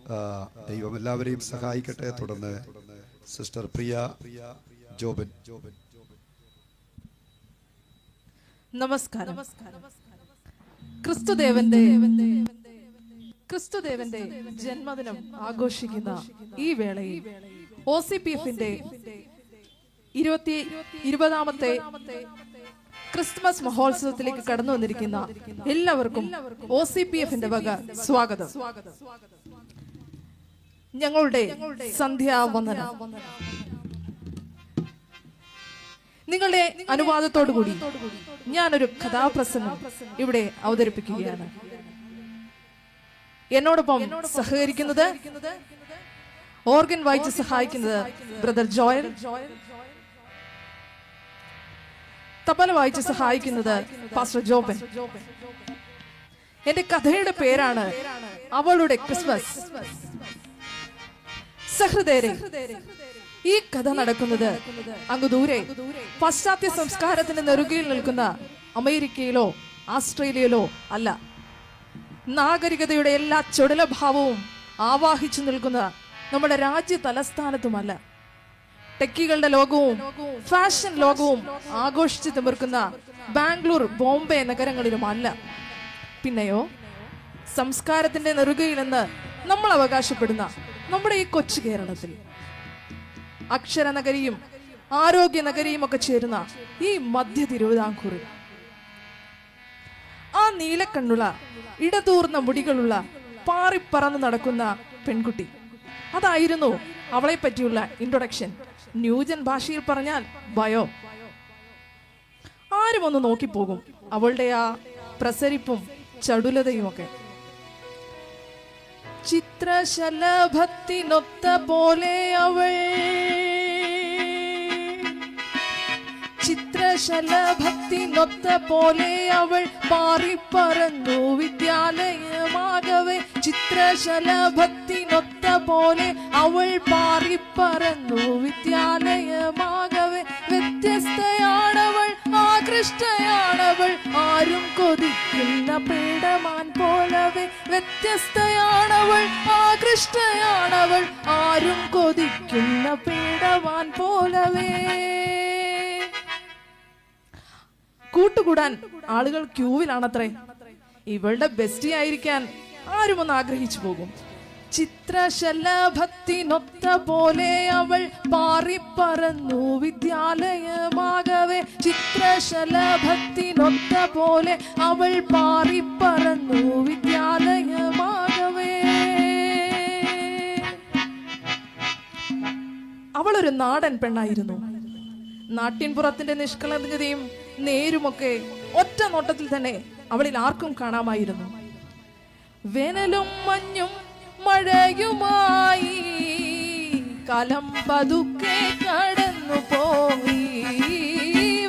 ദൈവം എല്ലാവരെയും സഹായിക്കട്ടെ. തുടർന്ന് സിസ്റ്റർ പ്രിയ ജോബൻ. നമസ്കാരം. ക്രിസ്തുദേവന്റെ ജന്മദിനം ആഘോഷിക്കുന്ന ഈ വേളയിൽ OCPF-ന്റെ 20ാമത്തെ ക്രിസ്മസ് മഹോത്സവത്തിലേക്ക് കടന്നു വന്നിരിക്കുന്ന എല്ലാവർക്കും OCPF-ന്റെ വക സ്വാഗതം. ഞങ്ങളുടെ സന്ധ്യാവന്ദനം നിങ്ങളുടെ അനുവാദത്തോടുകൂടി ഞാനൊരു കഥാപ്രസംഗം ഇവിടെ അവതരിപ്പിക്കുകയാണ്. എന്നോടൊപ്പം സഹകരിക്കുന്നത്, ഓർഗൻ വായിച്ച് സഹായിക്കുന്നത് ബ്രദർ ജോയൽ, തബല വായിച്ച് സഹായിക്കുന്നത് പാസ്റ്റർ ജോബൻ. എന്റെ കഥയുടെ പേരാണ് അവളുടെ ക്രിസ്മസ്. സഹൃദയരെ, ഈ കഥ നടക്കുന്നത് അങ്ങ് ദൂരെ പാശ്ചാത്യ സംസ്കാരത്തിന്റെ നെറുകയിൽ നിൽക്കുന്ന അമേരിക്കയിലോ ആസ്ട്രേലിയയിലോ അല്ല. നാഗരികതയുടെ എല്ലാ ചുടലഭാവവും ആവാഹിച്ചു നിൽക്കുന്ന നമ്മുടെ രാജ്യ തലസ്ഥാനത്തുമല്ല. ടെക്കികളുടെ ലോകവും ഫാഷൻ ലോകവും ആഘോഷിച്ച് തിമിർക്കുന്ന ബാംഗ്ലൂർ, ബോംബെ നഗരങ്ങളിലുമല്ല. പിന്നെയോ സംസ്കാരത്തിന്റെ നെറുകയിലെന്ന് നമ്മൾ അവകാശപ്പെടുന്ന നമ്മുടെ ഈ കൊച്ചു കേരളത്തിൽ, അക്ഷരനഗരിയും ആരോഗ്യ നഗരിയും ഒക്കെ ചേരുന്ന ഈ മധ്യ തിരുവിതാംകൂറിൽ, ആ നീലക്കണ്ണുള്ള ഇടതൂർന്ന മുടികളുള്ള പാറിപ്പറന്ന് നടക്കുന്ന പെൺകുട്ടി, അതായിരുന്നു അവളെ പറ്റിയുള്ള ഇൻട്രൊഡക്ഷൻ. ന്യൂജൻ ഭാഷയിൽ പറഞ്ഞാൽ ബയോ. ആരും ഒന്ന് നോക്കിപ്പോകും അവളുടെ ആ പ്രസരിപ്പും ചടുലതയും ഒക്കെ. ചിത്രശലഭത്തിനൊത്ത പോലെ അവൾ, ചിത്രശലഭത്തിനൊത്ത പോലെ അവൾ പാറിപ്പറന്നു വിദ്യാലയമാകവേ. ചിത്രശലഭത്തിനൊത്ത പോലെ അവൾ പാറിപ്പറന്നു വിദ്യാലയമാകവേ. വ്യത്യസ്തയാണവൾ, ആകൃഷ്ടയാണവൾ, ആരും കൊതിക്കുന്ന പേടമാൻ പോലവേ. വ്യത്യസ്തയാണവൾ, ആകൃഷ്ടയാണവൾ, ആരും കൊതിക്കുന്ന പേടമാൻ പോലവേ. കൂട്ടുകൂടാൻ ആളുകൾ ക്യൂവിലാണത്രേ. ഇവളുടെ ബെസ്റ്റി ആയിരിക്കാൻ ആരും ഒന്ന് ആഗ്രഹിച്ചു പോകും. ചിത്രശലഭത്തിനൊത്ത പോലെ അവൾ പാറിപ്പറന്നു വിദ്യാലയമാകവേ. ചിത്രശലഭത്തിനൊത്ത പോലെ അവൾ പാറിപ്പറന്നു വിദ്യാലയമാകവേ. അവളൊരു നാടൻ പെണ്ണായിരുന്നു. നാട്ടിൻപുറത്തിന്റെ നിഷ്കളങ്കതയും നേരുമൊക്കെ ഒറ്റ നോട്ടത്തിൽ തന്നെ അവളിൽ ആർക്കും കാണാമായിരുന്നു. വേനലും മഞ്ഞും മഴയുമായി കാലം പതുക്കെ കടന്നു പോയി.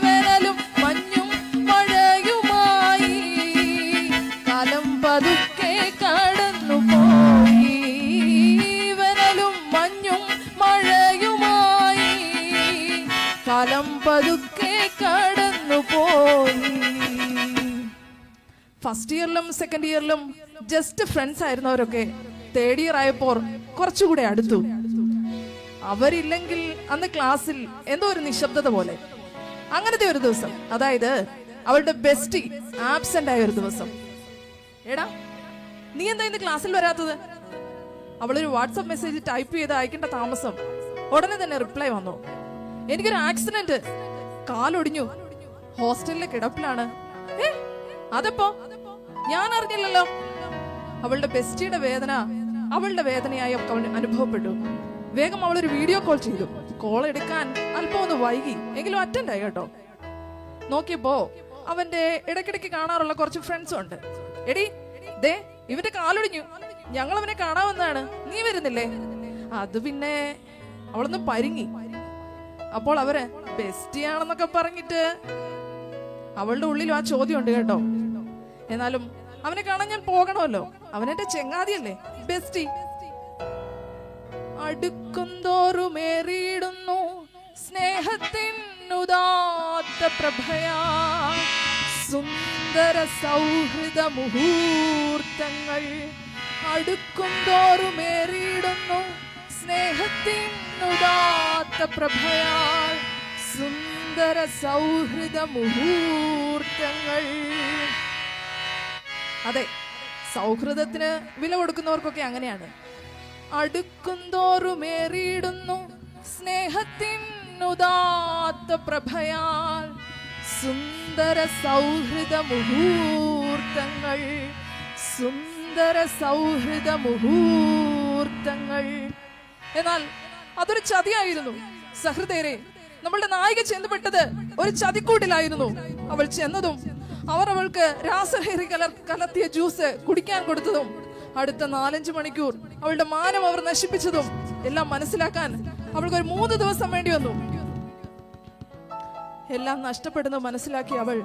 വേനലും മഞ്ഞും മഴയുമായി കാലം പതുക്കെ കടന്നു പോയി. വേനലും മഞ്ഞും മഴയുമായി കാലം പതുക്കെ കടന്നു പോയി. ഫസ്റ്റ് ഇയറിലും സെക്കൻഡ് ഇയറിലും ജസ്റ്റ് ഫ്രണ്ട്സ് ആയിരുന്നവരൊക്കെ തേർഡ് ഇയർ ആയപ്പോൾ കുറച്ചുകൂടെ അടുത്തു. അവരില്ലെങ്കിൽ അന്ന് ക്ലാസ്സിൽ എന്തോ ഒരു നിശബ്ദത പോലെ. അങ്ങനത്തെ ഒരു ദിവസം, അതായത് അവളുടെ ബെസ്റ്റി ആബ്സെന്റ് ആയ ഒരു ദിവസം. എടാ, നീ എന്താ ഇന്ന് ക്ലാസ്സിൽ വരാത്തത്? അവളൊരു വാട്സപ്പ് മെസ്സേജ് ടൈപ്പ് ചെയ്ത് അയക്കേണ്ട താമസം ഉടനെ തന്നെ റിപ്ലൈ വന്നു. എനിക്കൊരു ആക്സിഡന്റ്, കാലൊടിഞ്ഞു, ഹോസ്റ്റലിലെ കിടപ്പിലാണ്. അതപ്പോ ഞാൻ അറിഞ്ഞില്ലല്ലോ. അവളുടെ ബെസ്റ്റിയുടെ വേദന അവളുടെ വേദനയായി അനുഭവപ്പെട്ടു. വേഗം അവളൊരു വീഡിയോ കോൾ ചെയ്തു. കോൾ എടുക്കാൻ അല്പം ഒന്ന് വൈകി, എങ്കിലും അറ്റൻഡ് ആയി കേട്ടോ. നോക്കിയപ്പോ അവന്റെ ഇടയ്ക്കിടയ്ക്ക് കാണാറുള്ള കുറച്ച് ഫ്രണ്ട്സും ഉണ്ട്. എടി, ദേ ഇവന്റെ കാലൊടിഞ്ഞു, ഞങ്ങൾ അവനെ കാണാവുന്നതാണ്, നീ വരുന്നില്ലേ? അത് പിന്നെ അവളൊന്ന് പരിങ്ങി. അപ്പോൾ അവര് ബെസ്റ്റിയാണെന്നൊക്കെ പറഞ്ഞിട്ട് അവളുടെ ഉള്ളിലും ആ ചോദ്യം ഉണ്ട് കേട്ടോ. എന്നാലും അവനെ കാണാൻ ഞാൻ പോകണമല്ലോ, അവനെന്റെ ചെങ്ങാതിയല്ലേ, ബെസ്റ്റി. അടുക്കുന്തോറുമേറിയിടുന്നു സ്നേഹത്തിനുദാത്ത പ്രഭയാ. സുന്ദര സൗഹൃദ മുഹൂർത്തങ്ങൾ അടുക്കും തോറുമേറിയിടുന്നു സ്നേഹത്തിനുദാത്ത പ്രഭയാൽ സുന്ദര സൗഹൃദ മുഹൂർത്തങ്ങൾ. അതെ, സൗഹൃദത്തിന് വില കൊടുക്കുന്നവർക്കൊക്കെ അങ്ങനെയാണ്. അടുക്കും തോറുമേറിയിടുന്നു സ്നേഹത്തിനുദാത്ത പ്രഭയാൽ സുന്ദര സൗഹൃദ മുഹൂർത്തങ്ങൾ, സുന്ദര സൗഹൃദ മുഹൂർത്തങ്ങൾ. എന്നാൽ അതൊരു ചതിയായിരുന്നു സഹൃദയരെ. നമ്മളുടെ നായിക ചെന്നുപെട്ടത് ഒരു ചതിക്കൂട്ടിലായിരുന്നു. അവൾ ചെന്നതും അവർ അവൾക്ക് രാസലഹരി കലർത്തിയ ജ്യൂസ് കുടിക്കാൻ കൊടുത്തതും അടുത്ത 4-5 മണിക്കൂർ അവളുടെ മാനം അവർ നശിപ്പിച്ചതും എല്ലാം മനസ്സിലാക്കാൻ അവൾക്ക് ഒരു 3 ദിവസം വേണ്ടി വന്നു. എല്ലാം നഷ്ടപ്പെടുന്നത് മനസ്സിലാക്കി അവൾ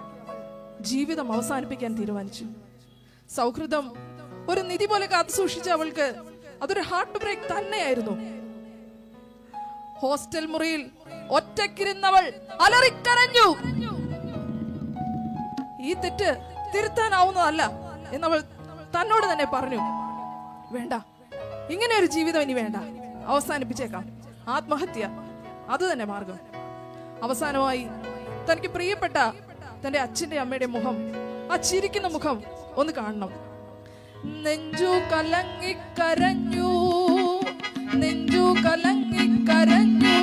ജീവിതം അവസാനിപ്പിക്കാൻ തീരുമാനിച്ചു. സൗഹൃദം ഒരു നിധി പോലെ കാത്തു സൂക്ഷിച്ച അവൾക്ക് അതൊരു ഹാർട്ട് ബ്രേക്ക് തന്നെയായിരുന്നു. ഹോസ്റ്റൽ മുറിയിൽ ഒറ്റക്കിരുന്നവൾ അലറിക്കരഞ്ഞു. ഈ തെറ്റ് തിരുത്താനാവുന്നതല്ല എന്നവൾ തന്നോട് തന്നെ പറഞ്ഞു. വേണ്ട, ഇങ്ങനെ ഒരു ജീവിതം ഇനി വേണ്ട, അവസാനിപ്പിച്ചേക്കാം. ആത്മഹത്യ അത് തന്നെ മാർഗം. അവസാനമായി തനിക്ക് പ്രിയപ്പെട്ട തന്റെ അച്ഛന്റെ അമ്മയുടെ മുഖം, ആ ചിരിക്കുന്ന മുഖം ഒന്ന് കാണണം. നെഞ്ചു കലങ്ങിക്കരഞ്ഞു, നെഞ്ചു കലങ്ങിക്കരഞ്ഞു,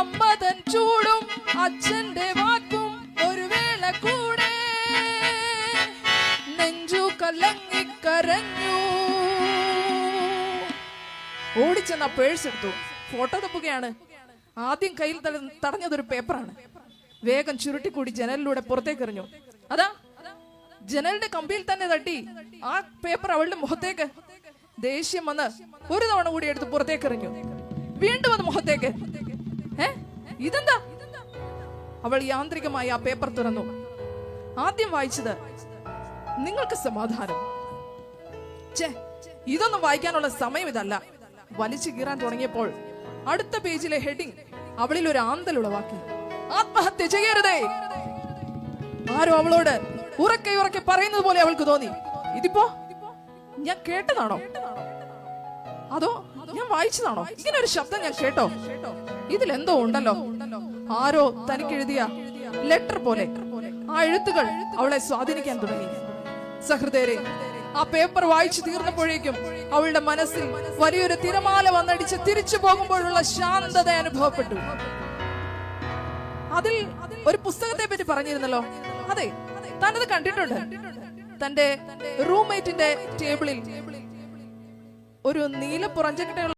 അമ്മ തൻ ചൂടും അച്ഛന്റെ വാക്കും ഒരു വേള കൂടെ. നെഞ്ചു കലങ്ങിക്കരഞ്ഞു. ഓടിച്ചെന്ന പേഴ്സ് എടുത്തു. ഫോട്ടോ തപ്പുകയാണ്. ആദ്യം കയ്യിൽ തടഞ്ഞതൊരു പേപ്പറാണ്. വേഗം ചുരുട്ടിക്കൂടി ജനലിലൂടെ പുറത്തേക്കെറിഞ്ഞു. അതാ ജനലിന്റെ കമ്പിയിൽ തന്നെ തട്ടി ആ പേപ്പർ അവളുടെ മുഖത്തേക്ക്. ദേഷ്യം വന്ന് ഒരു തവണ കൂടി എടുത്ത് പുറത്തേക്കെറിഞ്ഞു. വീണ്ടും അത് മുഖത്തേക്ക്. ഇതെന്താ? അവൾ യാന്ത്രികമായി ആ പേപ്പർ തുറന്നു. ആദ്യം വായിച്ചത് നിങ്ങൾക്ക് സമാധാനം. ഇതൊന്നും വായിക്കാനുള്ള സമയം ഇതല്ല. വലിച്ചു കീറാൻ തുടങ്ങിയപ്പോൾ അടുത്ത പേജിലെ ഹെഡിങ് അവളിൽ ഒരു ആന്തൽ ഉളവാക്കി. ആത്മഹത്യ ചെയ്യരുതേ. ആരോ അവളോട് ഉറക്കെ ഉറക്കെ പറയുന്നത് പോലെ അവൾക്ക് തോന്നി. ഇതിപ്പോ ഞാൻ കേട്ടതാണോ അതോ ഞാൻ വായിച്ചതാണോ? ഇങ്ങനെ ഒരു ശബ്ദം ഞാൻ കേട്ടോ? ഇതിലെന്തോ ഉണ്ടല്ലോ. ആരോ തനിക്കെഴുതിയ ലെറ്റർ പോലെ ആ എഴുത്തുകൾ അവളെ സ്വാധീനിക്കാൻ തുടങ്ങി. സഹൃദയരെ, ആ പേപ്പർ വായിച്ചു തീർന്നപ്പോഴേക്കും അവളുടെ മനസ്സിൽ വലിയൊരു തിരമാല വന്നടിച്ച് തിരിച്ചു പോകുമ്പോഴുള്ള ശാന്തത അനുഭവപ്പെട്ടു. അതിൽ ഒരു പുസ്തകത്തെ പറ്റി പറഞ്ഞിരുന്നല്ലോ. അതെ, താനത് കണ്ടിട്ടുണ്ട്. തന്റെ റൂംമേറ്റിന്റെ ടേബിളിൽ ഒരു നീല പുറഞ്ചക്കട്ടയുള്ള